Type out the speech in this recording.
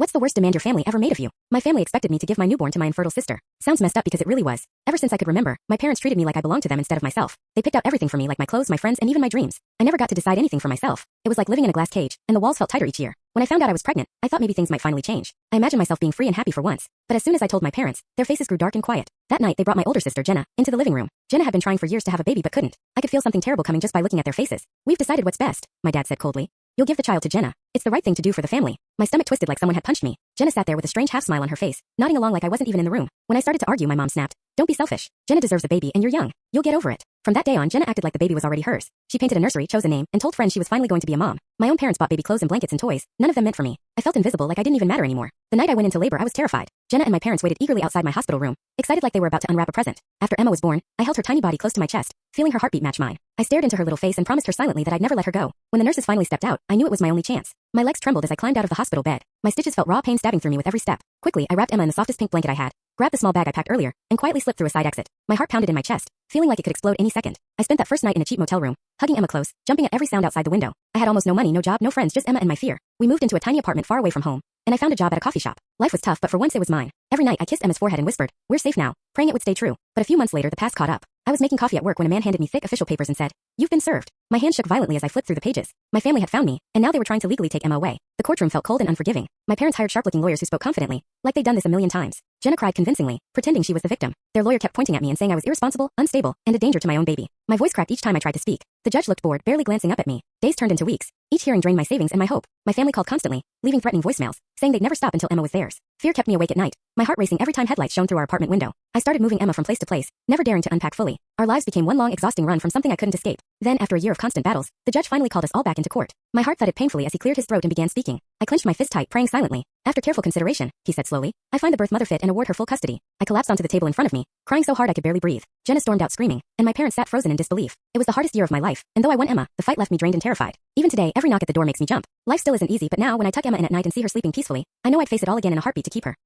What's the worst demand your family ever made of you? My family expected me to give my newborn to my infertile sister. Sounds messed up because it really was. Ever since I could remember, my parents treated me like I belonged to them instead of myself. They picked out everything for me, like my clothes, my friends, and even my dreams. I never got to decide anything for myself. It was like living in a glass cage, and the walls felt tighter each year. When I found out I was pregnant, I thought maybe things might finally change. I imagined myself being free and happy for once. But as soon as I told my parents, their faces grew dark and quiet. That night, they brought my older sister, Jenna, into the living room. Jenna had been trying for years to have a baby but couldn't. I could feel something terrible coming just by looking at their faces. We've decided what's best, my dad said coldly. You'll give the child to Jenna. It's the right thing to do for the family. My stomach twisted like someone had punched me. Jenna sat there with a strange half smile on her face, nodding along like I wasn't even in the room. When I started to argue, my mom snapped, "Don't be selfish. Jenna deserves a baby and you're young. You'll get over it." From that day on, Jenna acted like the baby was already hers. She painted a nursery, chose a name, and told friends she was finally going to be a mom. My own parents bought baby clothes and blankets and toys. None of them meant for me. I felt invisible, like I didn't even matter anymore. The night I went into labor, I was terrified. Jenna and my parents waited eagerly outside my hospital room, excited like they were about to unwrap a present. After Emma was born, I held her tiny body close to my chest, feeling her heartbeat match mine. I stared into her little face and promised her silently that I'd never let her go. When the nurses finally stepped out, I knew it was my only chance. My legs trembled as I climbed out of the hospital bed. My stitches felt raw pain stabbing through me with every step. Quickly, I wrapped Emma in the softest pink blanket I had, grabbed the small bag I packed earlier, and quietly slipped through a side exit. My heart pounded in my chest, feeling like it could explode any second. I spent that first night in a cheap motel room, hugging Emma close, jumping at every sound outside the window. I had almost no money, no job, no friends, just Emma and my fear. We moved into a tiny apartment far away from home, and I found a job at a coffee shop. Life was tough, but for once it was mine. Every night I kissed Emma's forehead and whispered, "We're safe now," praying it would stay true. But a few months later the past caught up. I was making coffee at work when a man handed me thick official papers and said, "You've been served." My hand shook violently as I flipped through the pages. My family had found me, and now they were trying to legally take Emma away. The courtroom felt cold and unforgiving. My parents hired sharp-looking lawyers who spoke confidently, like they'd done this a million times. Jenna cried convincingly, pretending she was the victim. Their lawyer kept pointing at me and saying I was irresponsible, unstable, and a danger to my own baby. My voice cracked each time I tried to speak. The judge looked bored, barely glancing up at me. Days turned into weeks. Each hearing drained my savings and my hope. My family called constantly, leaving threatening voicemails, saying they'd never stop until Emma was theirs. Fear kept me awake at night, my heart racing every time headlights shone through our apartment window. I started moving Emma from place to place, never daring to unpack fully. Our lives became one long, exhausting run from something I couldn't escape. Then, after a year of constant battles, the judge finally called us all back into court. My heart thudded painfully as he cleared his throat and began speaking. I clenched my fist tight, praying silently. "After careful consideration," he said slowly, "I find the birth mother fit and award her full custody." I collapsed onto the table in front of me, crying so hard I could barely breathe. Jenna stormed out screaming, and my parents sat frozen in disbelief. It was the hardest year of my life, and though I won Emma, the fight left me drained and terrified. Even today, every knock at the door makes me jump. Life still isn't easy, but now when I tuck Emma in at night and see her sleeping peacefully, I know I'd face it all again in a heartbeat to keep her.